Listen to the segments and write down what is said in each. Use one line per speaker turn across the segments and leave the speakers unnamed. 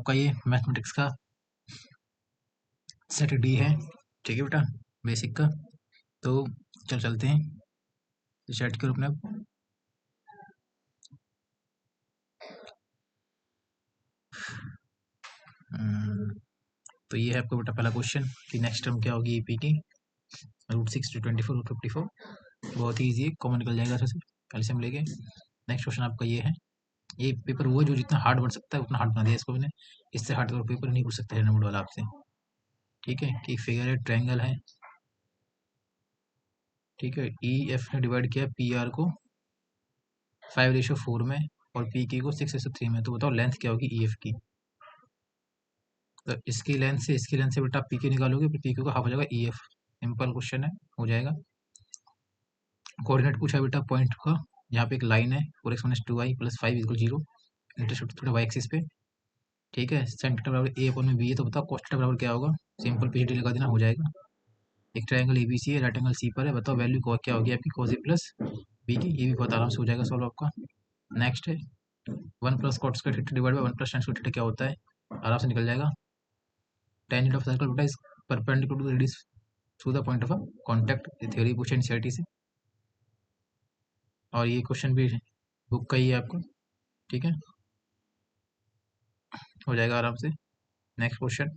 आपका ये मैथमेटिक्स का सेट डी है, ठीक है बेटा, बेसिक का। तो चलते हैं सेट के रूप में। अब तो ये है आपका बेटा पहला क्वेश्चन कि नेक्स्ट टर्म क्या होगी ईपी की, √6 to 24 √54। बहुत ही ईजी है, कॉमन निकल जाएगा ऐसे एलसीएम लेके। नेक्स्ट क्वेश्चन आपका ये है, ये पेपर वो जो जितना हार्ड बन सकता है उतना हार्ड बना दिया इसको मैंने। इससे हार्ड तो पेपर नहीं पूछ सकता है नंबर वाला आपसे, ठीक है। कि फिगर है, ट्रायंगल है, ठीक है। ई एफ ने डिवाइड किया पी आर को 5:4 में और पी के को 6:3 में। तो बताओ लेंथ क्या होगी ई एफ की। तो इसकी लेंथ से बेटा पी के निकालोगे, फिर पी के का हाफ हो जाएगा ई एफ। सिंपल क्वेश्चन है, हो जाएगा। कोऑर्डिनेट पूछा बेटा पॉइंट का, यहाँ पे एक लाइन है 4x-2y + 5 = 0, इंटरसेप्ट थोड़ा वाई एक्सिस पे, ठीक है। सेंटर बराबर ए अपॉन में बी है, तो बताओ cos थीटा बराबर क्या होगा। सिंपल पीछे लगा देना, हो जाएगा। एक ट्रायंगल एबीसी है, राइट एंगल सी पर है, बताओ वैल्यू क्या होगी आपकी cos a + b की। ये भी बहुत आराम से हो जाएगा सॉल्व आपका। नेक्स्ट है 1 + cot² theta divide by 1 + tan² theta क्या होता है, आराम से निकल जाएगा। टेंजेंट ऑफ सर्कल बेटा is perpendicular to the radius through the point of a contact. ये थ्योरी पूछे एनसीईआरटी से, और ये क्वेश्चन भी बुक का ही है आपको, ठीक है, हो जाएगा आराम से। Next question,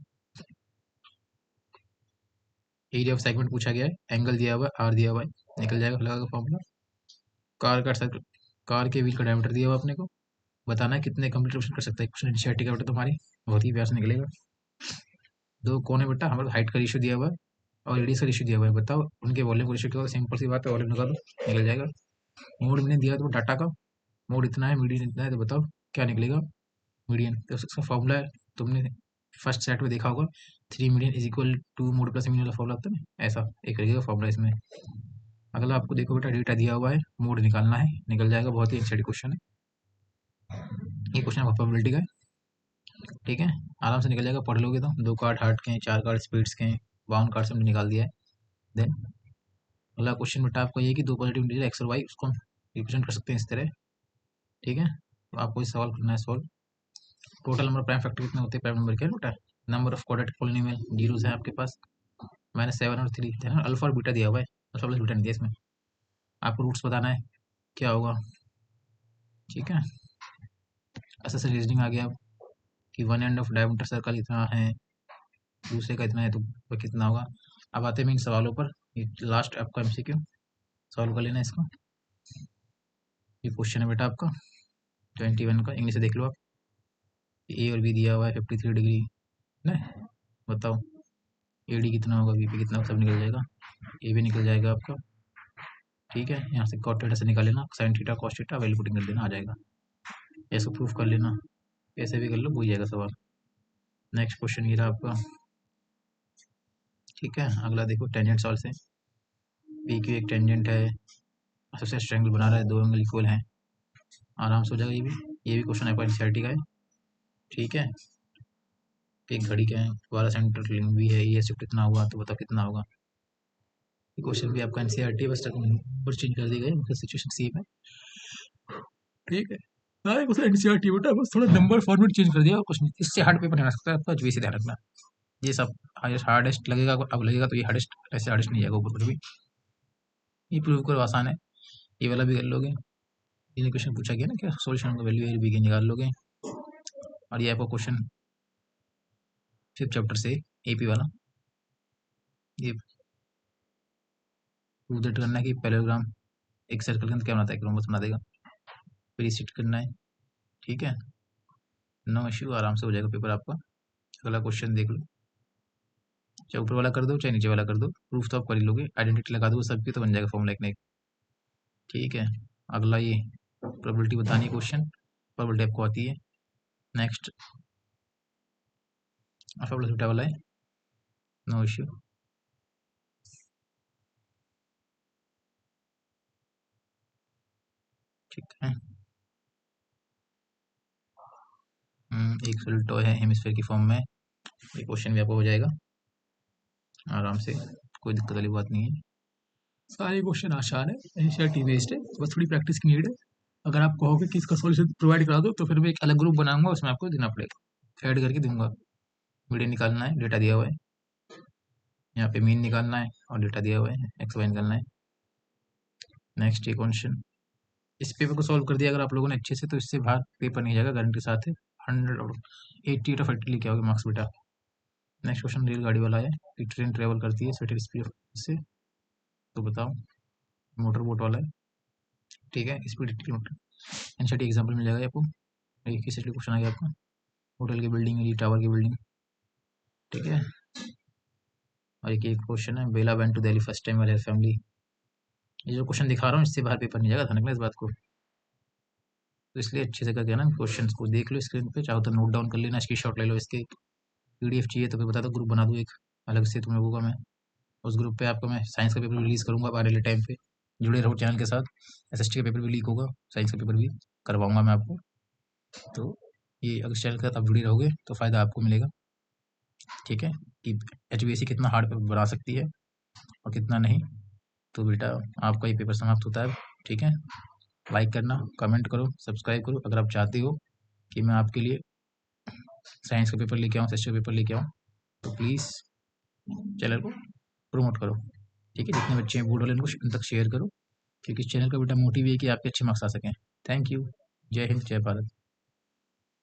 area of segment पूछा गया है, एंगल दिया हुआ है, आर दिया हुआ है, निकल जाएगा लगा का फॉर्मूला। कार का सर्कल, कार के व्हील का डायमीटर दिया हुआ अपने को, बताना है कितने कंप्लीट ऑप्शन कर सकता है। क्वेश्चन एनसीईआरटी का बेटा तुम्हारी बहुत ही प्यार से निकलेगा। दो कौन है बेटा, हमारे हाइट का रेशियो दिया हुआ है और रेडियस का रेशियो दिया हुआ है, बताओ उनके वॉल्यूम का रेशियो क्या होगा। सिंपल सी बात है, वॉल्यूम निकालो, निकल जाएगा। मोड मैंने दिया तो डाटा का, मोड इतना है, मीडियन इतना है, तो बताओ क्या निकलेगा, मीडियन। तो उसका फॉर्मूला है, तुमने फर्स्ट सेट में देखा होगा, 3 मीडियन = 2 मोड प्लस मीडियन वाला फॉर्मूला होता है ना, ऐसा एक रहेगा फॉर्मूला इसमें। अगला आपको देखो बेटा डेटा दिया हुआ है, मोड निकालना है, निकल जाएगा। बहुत ही एक्साइटिंग क्वेश्चन है ये, क्वेश्चन प्रोबेबिलिटी का है, ठीक है, आराम से निकल जाएगा। पढ़ लोगे तो 2 कार्ड हार्ट के हैं, 4 कार्ड स्पीड्स के हैं, 52 कार्ड से हमने निकाल दिया है। देन अगला क्वेश्चन बेटा आपका ये कि दो पॉजिटिव इंटीजर एक्स और वाई, उसको हम रिप्रेजेंट कर सकते हैं इस तरह, ठीक है। तो आपको इस सवाल करना है solve. Total number prime factor कितने होते हैं प्राइम नंबर के बेटा, number of quadratic polynomial zeros है आपके पास, -7 और 3 है ना, अल्फा और बीटा दिया हुआ है, अल्फा प्लस बीटा नहीं दिया इसमें। आपको रूट्स बताना है क्या होगा, ठीक है। ऐसा से रीजनिंग आ गया कि one end of diameter circle इतना है, दूसरे का इतना है, तो वो कितना होगा। अब आते हैं इन सवालों पर, ये लास्ट आपका एमसीक्यू सॉल्व कर लेना इसको। ये क्वेश्चन है बेटा आपका 21 का, इंग्लिश से देख लो आप। ए और बी दिया हुआ है 53 डिग्री ना, बताओ ए डी कितना होगा, बी पी कितना होगा, सब निकल जाएगा। ए भी निकल जाएगा आपका, ठीक है। यहाँ से कॉट थीटा से निकाल लेना, sine theta cos theta value putting कर देना, आ जाएगा। ऐसा प्रूफ कर लेना, कैसे भी कर लो, हो जाएगा सवाल। नेक्स्ट क्वेश्चन ये रहा आपका, ठीक है। अगला देखो टेंजेंट सॉल्व से, पी क्यू एक टेंजेंट है, सबसे ट्रायंगल बना रहा है, दो एंगल इक्वल हैं, आराम से हो जाएगा। ये भी क्वेश्चन आपका एनसीईआरटी का है, ठीक है। एक घड़ी का है, 12 सेंटर लिंक भी है, ये शिफ्ट कितना हुआ, तो बताओ कितना होगा। ये क्वेश्चन भी आपका एनसीईआरटी है, बस नंबर चेंज कर दी गई, मतलब सिचुएशन सेम है, ठीक है। सारे क्वेश्चन एनसीईआरटी बेटा, बस थोड़ा नंबर फॉर्मेट चेंज कर दिया और कुछ नहीं। इससे हार्ड पेपर नहीं आ सकता आपका, वैसे ध्यान रखना। ये सब हार्डेस्ट लगेगा, अब लगेगा तो ये हार्डेस्ट, ऐसे हार्डेस्ट नहीं जाएगा ऊपर कुछ भी। ये प्रूव करो, आसान है, ये वाला भी कर लोगे। ये क्वेश्चन पूछा गया ना क्या, सोल्यूशन का वैल्यू बी के निकाल लोगे। और ये आपका क्वेश्चन 5th चैप्टर से एपी वाला, ये प्रूव दैट करना है कि पैरेललोग्राम एक सर्कल के अंदर क्या बनाता है, क्रोमस बना देगा, फिर रिसीट करना है, ठीक है। नो इश्यू, आराम से हो जाएगा पेपर आपका। अगला क्वेश्चन देख लो, चाहे ऊपर वाला कर दो चाहे नीचे वाला कर दो, प्रूफ तो आप कर ही लोगे, आइडेंटिटी लगा दो सबकी, तो बन जाएगा फॉर्मूला एक ना एक, ठीक है। अगला ये प्रोबेबिलिटी बतानी है क्वेश्चन, प्रोबेबिलिटी आपको आती है। नेक्स्ट अल्फा प्लस बीटा वाला है, नो इश्यू। ठीक है, एक सोलिड टॉय है हेमिस्फीयर की फॉर्म में, ये क्वेश्चन भी आपको हो जाएगा आराम से, कोई दिक्कत वाली बात नहीं है। सारे क्वेश्चन आसान है, एनसीईआरटी बेस्ड है, बस थोड़ी प्रैक्टिस की नीड है। अगर आप कहोगे कि इसका सॉल्यूशन प्रोवाइड करा दो, तो फिर मैं एक अलग ग्रुप बनाऊंगा, उसमें आपको देना पड़ेगा, ऐड करके दूंगा। मीडियन निकालना है, डेटा दिया हुआ है। यहाँ पे मीन निकालना है और डेटा दिया हुआ है, एक्स वाई निकालना है। नेक्स्ट ये क्वेश्चन, इस पेपर को सॉल्व कर दिया अगर आप लोगों ने अच्छे से, तो इससे बाहर पेपर नहीं जाएगा, गारंटी के साथ है। 180 लेके आओगे मार्क्स बेटा। नेक्स्ट क्वेश्चन रेलगाड़ी वाला है कि ट्रेन ट्रेवल करती है स्वेटर स्पीड से, तो बताओ। मोटर बोट वाला है, ठीक है। स्पीड किलोमीटर, एनसीईआरटी एग्जाम्पल मिल जाएगा आपको। एक ही सेट क्वेश्चन आ गया आपका, होटल की बिल्डिंग, टावर की बिल्डिंग, ठीक है। और एक क्वेश्चन है, Bela went to Delhi first time वाले फैमिली। ये जो क्वेश्चन दिखा रहा हूँ इससे बाहर पेपर नहीं जाएगा, ध्यान रखना इस बात को। तो इसलिए अच्छे से करके ना क्वेश्चन को देख लो स्क्रीन पे, चाहो तो नोट डाउन कर लेना, स्क्रीनशॉट ले लो इसके। पीडीएफ चाहिए तो फिर बता दो, ग्रुप बना दूँ एक अलग से तुम लोगों का मैं। उस ग्रुप पे आपको मैं साइंस का पेपर रिलीज़ करूँगा आने वाले टाइम पे, जुड़े रहो चैनल के साथ। एसएसटी का पेपर भी लीक होगा, साइंस का पेपर भी करवाऊँगा मैं आपको। तो ये अगर चैनल के साथ आप जुड़े रहोगे तो फ़ायदा आपको मिलेगा, ठीक है, कि एचबीएससी कितना हार्ड पेपर बना सकती है और कितना नहीं। तो बेटा आपका ये पेपर समाप्त होता है, ठीक है। लाइक करना, कमेंट करो, सब्सक्राइब करो अगर आप चाहते हो कि मैं आपके लिए साइंस का पेपर लेके आऊँ, एसएसटी का पेपर लेके आऊँ, तो प्लीज़ चैनल को प्रमोट करो, ठीक है। जितने बच्चे हैं बूढ़ वाले उनको उन तक शेयर करो, क्योंकि इस चैनल का बेटा मोटिव ये है कि आपके अच्छे मार्क्स आ सकें। Thank you. जय हिंद, जय भारत।